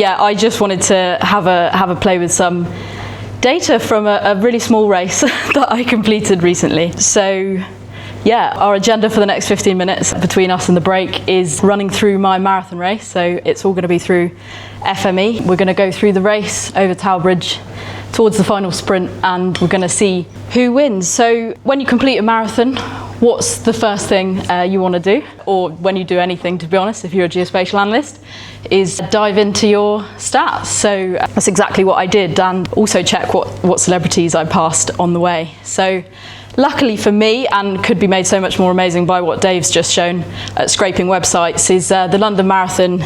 Yeah, I just wanted to have a play with some data from a really small race that I completed recently. So yeah, our agenda for the next 15 minutes between us and the break is running through my marathon race. So it's all going to be through FME. We're going to go through the race over Tower Bridge towards the final sprint, and we're going to see who wins. So when you complete a marathon, what's the first thing you want to do? Or when you do anything, to be honest, if you're a geospatial analyst, is dive into your stats. So that's exactly what I did, and also check what celebrities I passed on the way. So luckily for me, and could be made so much more amazing by what Dave's just shown at scraping websites, is the London Marathon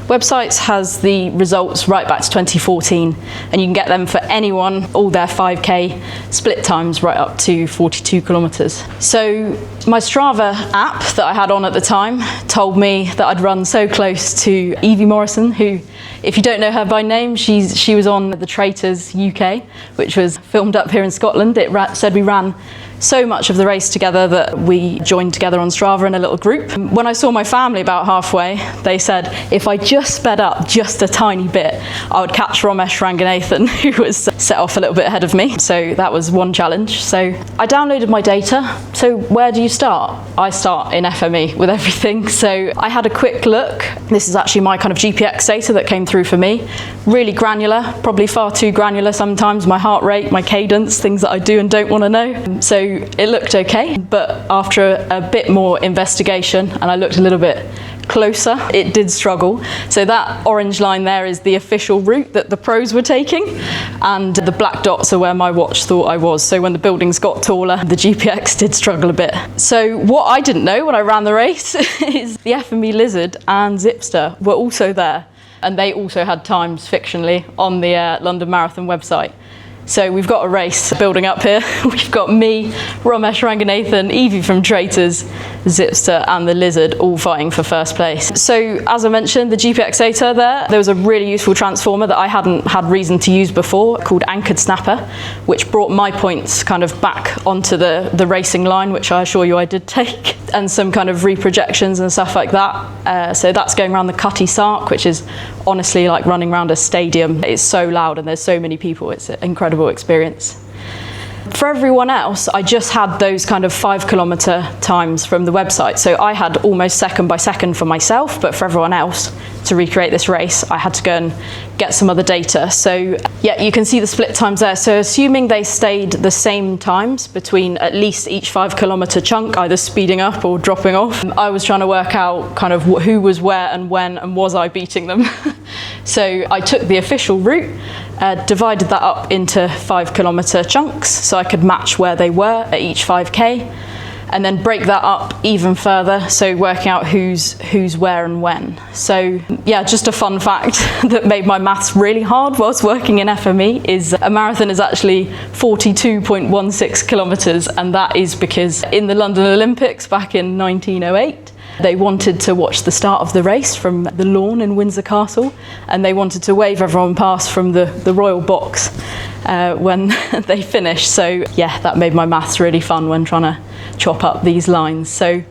websites has the results right back to 2014, and you can get them for anyone, all their 5K split times right up to 42 kilometers. So my Strava app that I had on at the time told me that I'd run so close to Evie Morrison, who, if you don't know her by name, she was on the Traitors UK, which was filmed up here in Scotland. It said we ran so much of the race together that we joined together on Strava in a little group. When I saw my family about halfway, they said if I just sped up just a tiny bit, I would catch Ramesh Ranganathan, who was set off a little bit ahead of me. So that was one challenge. So I downloaded my data. So where do you start? I start in FME with everything. So I had a quick look. This is actually my kind of GPX data that came through for me. Really granular, probably far too granular sometimes. My heart rate, my cadence, things that I do and don't want to know. So it looked okay, but after a bit more investigation, and I looked a little bit closer, it did struggle. So that orange line there is the official route that the pros were taking, and the black dots are where my watch thought I was. So when the buildings got taller, the GPX did struggle a bit. So what I didn't know when I ran the race is the FME Lizard and Zipster were also there, and they also had times fictionally on the London Marathon website. So we've got a race building up here. We've got me, Ramesh Ranganathan, Evie from Traitors, Zipster and the Lizard all fighting for first place. So as I mentioned, the GPX data there was a really useful transformer that I hadn't had reason to use before called AnchoredSnapper, which brought my points kind of back onto the racing line, which I assure you I did take, and some kind of reprojections and stuff like that. So that's going around the Cutty Sark, which is honestly like running around a stadium. It's so loud and there's so many people. It's an incredible experience. For everyone else, I just had those kind of 5 kilometer times from the website. So I had almost second by second for myself, but for everyone else to recreate this race, I had to go and get some other data. So yeah, you can see the split times there. So assuming they stayed the same times between at least each 5 kilometer chunk, either speeding up or dropping off, I was trying to work out kind of who was where and when, and was I beating them? So I took the official route, divided that up into 5 kilometer chunks so I could match where they were at each 5K, and then break that up even further, so working out who's where and when. So yeah, just a fun fact that made my maths really hard whilst working in FME is a marathon is actually 42.16 kilometers, and that is because in the London Olympics back in 1908, they wanted to watch the start of the race from the lawn in Windsor Castle, and they wanted to wave everyone past from the royal box when they finished. So yeah, that made my maths really fun when trying to chop up these lines. So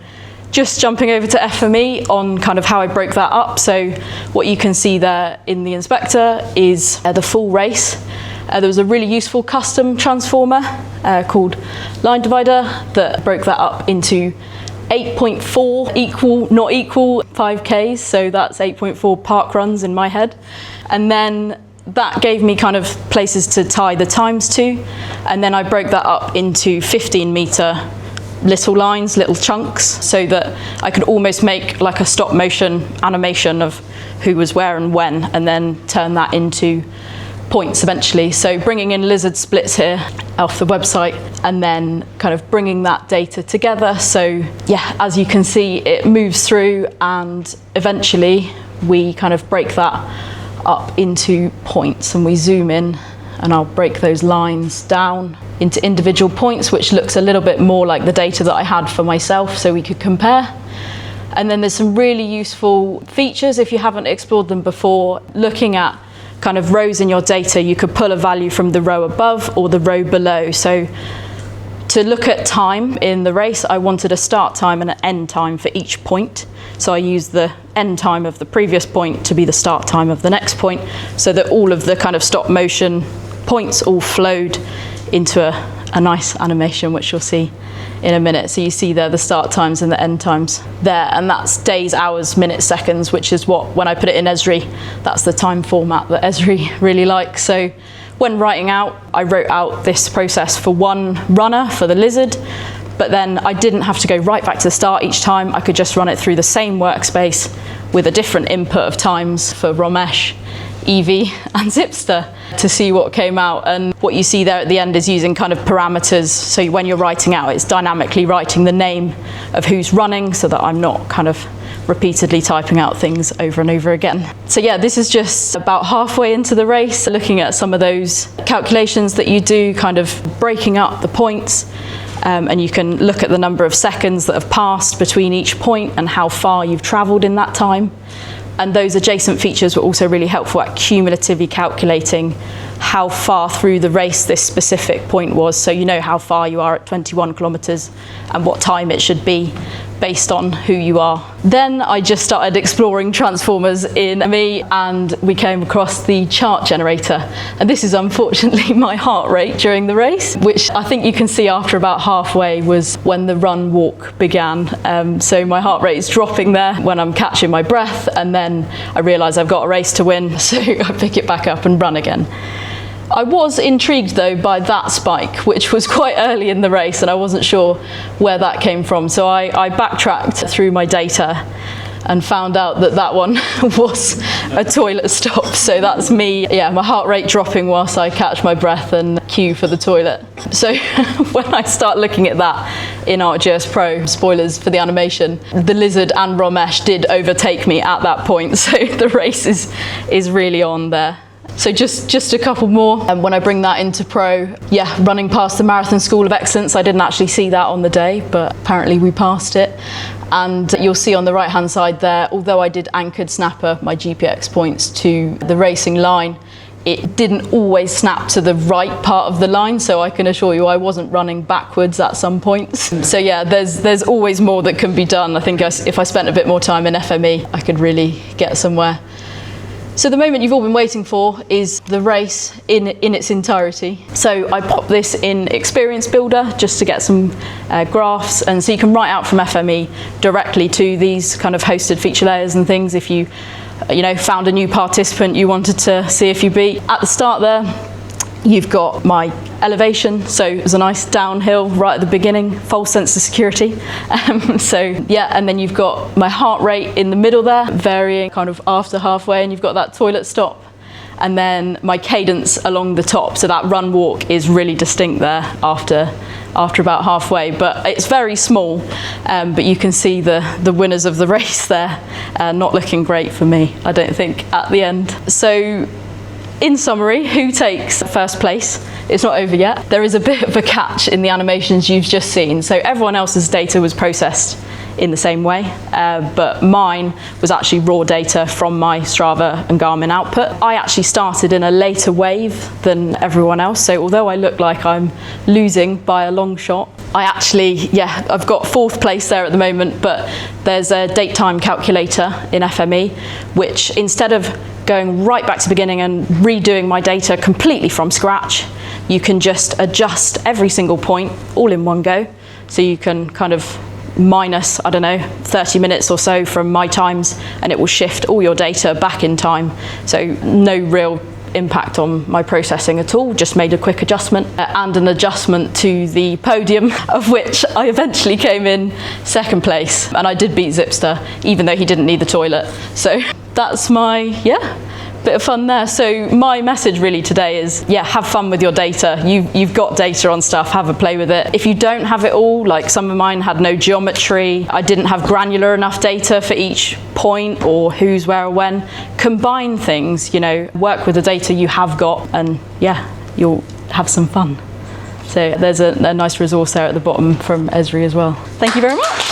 just jumping over to FME on kind of how I broke that up. So what you can see there in the inspector is the full race. There was a really useful custom transformer called Line Divider that broke that up into 8.4 equal, not equal 5Ks, so that's 8.4 park runs in my head. And then that gave me kind of places to tie the times to, and then I broke that up into 15 meter little lines, little chunks, so that I could almost make like a stop motion animation of who was where and when, and then turn that into points eventually. So bringing in Lizard splits here off the website, and then kind of bringing that data together. So yeah, as you can see, it moves through, and eventually we kind of break that up into points, and we zoom in, and I'll break those lines down into individual points, which looks a little bit more like the data that I had for myself, so we could compare. And then there's some really useful features if you haven't explored them before. Looking at kind of rows in your data, you could pull a value from the row above or the row below. So To look at time in the race, I wanted a start time and an end time for each point. So I used the end time of the previous point to be the start time of the next point, so that all of the kind of stop motion points all flowed into a nice animation, which you'll see in a minute. So you see there the start times and the end times there, and that's days, hours, minutes, seconds, which is what, when I put it in Esri, that's the time format that Esri really likes. So when writing out, I wrote out this process for one runner for the Lizard, but then I didn't have to go right back to the start each time. I could just run it through the same workspace with a different input of times for Ramesh, Evie and Zipster to see what came out. And what you see there at the end is using kind of parameters. So when you're writing out, it's dynamically writing the name of who's running, so that I'm not kind of repeatedly typing out things over and over again. So yeah, this is just about halfway into the race, looking at some of those calculations that you do, kind of breaking up the points. And you can look at the number of seconds that have passed between each point and how far you've travelled in that time. And those adjacent features were also really helpful at cumulatively calculating how far through the race this specific point was. So you know how far you are at 21 kilometres and what time it should be based on who you are. Then I just started exploring transformers in FME, and we came across the chart generator. And this is unfortunately my heart rate during the race, which I think you can see after about halfway was when the run walk began. So my heart rate is dropping there when I'm catching my breath, and then I realise I've got a race to win, so I pick it back up and run again. I was intrigued though by that spike, which was quite early in the race, and I wasn't sure where that came from. So I backtracked through my data and found out that that one was a toilet stop. So that's me, yeah, my heart rate dropping whilst I catch my breath and queue for the toilet. So when I start looking at that in ArcGIS Pro, spoilers for the animation, the Lizard and Ramesh did overtake me at that point. So the race is really on there. So just a couple more, and when I bring that into Pro, yeah, running past the Marathon School of Excellence. I didn't actually see that on the day, but apparently we passed it. And you'll see on the right hand side there, although I did AnchoredSnapper my GPX points to the racing line, it didn't always snap to the right part of the line, so I can assure you I wasn't running backwards at some points. So yeah, there's always more that can be done. I think if I spent a bit more time in FME, I could really get somewhere. So the moment you've all been waiting for is the race in its entirety. So I pop this in Experience Builder just to get some graphs, and so you can write out from FME directly to these kind of hosted feature layers and things if you found a new participant you wanted to see if you beat. At the start there, you've got my elevation, so it was a nice downhill right at the beginning, false sense of security. So yeah, and then you've got my heart rate in the middle there, varying kind of after halfway, and you've got that toilet stop. And then my cadence along the top, so that run walk is really distinct there after about halfway, but it's very small, but you can see the winners of the race there, not looking great for me, I don't think, at the end. So in summary, who takes first place? It's not over yet. There is a bit of a catch in the animations you've just seen. So everyone else's data was processed in the same way, but mine was actually raw data from my Strava and Garmin output. I actually started in a later wave than everyone else, so although I look like I'm losing by a long shot, I actually, yeah, I've got 4th place there at the moment, but there's a date time calculator in FME, which instead of going right back to the beginning and redoing my data completely from scratch, you can just adjust every single point all in one go. So you can kind of minus, I don't know, 30 minutes or so from my times, and it will shift all your data back in time. So no real impact on my processing at all, just made a quick adjustment and an adjustment to the podium, of which I eventually came in 2nd place, and I did beat Zipster even though he didn't need the toilet. So that's my, yeah, bit of fun there. So my message really today is, yeah, have fun with your data. You've got data on stuff, have a play with it. If you don't have it all, like some of mine had no geometry, I didn't have granular enough data for each point or who's, where, or when, combine things, work with the data you have got, and yeah, you'll have some fun. So there's a nice resource there at the bottom from Esri as well. Thank you very much.